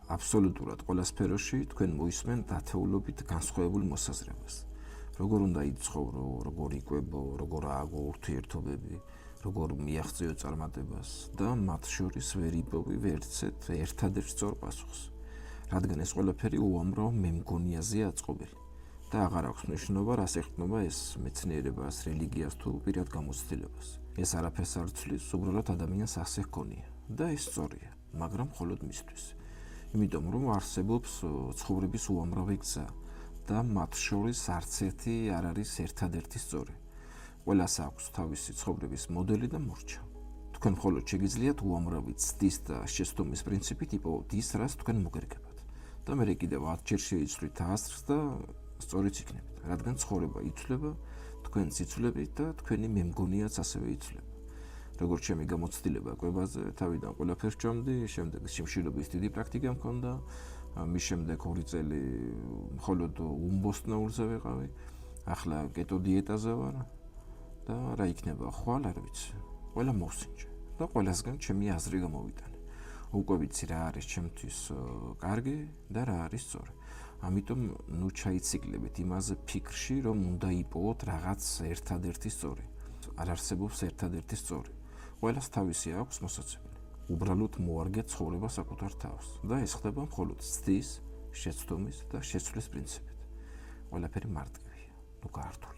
აბსოლუტურად ყველა სფეროში თქვენ მოისმენთ ათეულობით განსხვავებულ მოსაზრებას. Როგორ უნდა იცხოვრო, როგორ იკვებო, როგორ ააგო ურთიერთობები, როგორ მიაღწიო წარმატებას და მათ შორის ვერ იპოვი ვერცეთ ერთადერთ სწორ პასუხს. რადგან ეს ყველაფერი უამრავ მემგონიაზეა აწყობილი და აღარ აქვს მნიშვნელობა, რას ეყრდნობა ეს მეცნიერებას, რელიგიას თუ პირად გამოცდილებას. ეს არაფერს არ ცვლის, უბრალოდ ადამიანს ასე ჰქონია და ეს სწორია, მაგრამ მხოლოდ მისთვის. იმიტომ რომ არსებობს ცხოვრების უამრავი გზა და მათ შორის არც ერთი არ არის ერთადერთი სწორი. ყველას აქვს თავისი ცხოვრების მოდელი და მორჩა. თქვენ მხოლოდ შეგიძლიათ უამრავი ცდის და შეცდომის პრინციპით იპოვოთ ის, რაც თქვენ მოგერგებათ. და მერე კიდევ 10 ჯერ შეიცვლით აზრს და სწორიც იქნებით, რადგან ცხოვრება იცვლება, თქვენც იცვლებით და თქვენი მემგონიაც ასევე იცვლება. როგორც ჩემი გამოცდილება კვებაზე, თავიდან ყველაფერს ჭამდი, შემდეგ სიმშვიდობის დიდი პრაქტიკა მქონდა, მის შემდეგ 2 წელი მხოლოდ უმბოსტნეულზე ვიყავი, ახლა კეტო დიეტაზე ვარ და რა იქნება ხვალ არ ვიცი. ყველა მოვსინჯე და ყველასგან ჩემი აზრი გამოვიტანე. უკვე ვიცი რა არის ჩემთვის კარგი და რა არის სწორი. ამიტომ ნუ ჩაიციკლებით იმაზე ფიქრში, რომ უნდა იპოვოთ რაღაც ერთადერთი სწორი. არ არსებობს ერთადერთი სწორი. ყველას თავისი აქვს მოსაცემელი. უბრალოდ მოარგეთ ცხოვრება საკუთარ თავს და ეს ხდება მხოლოდ ცდის, შეცდომის და შეცვლის პრინციპით. ყველაფერი მარტივია, ნუ გაართული.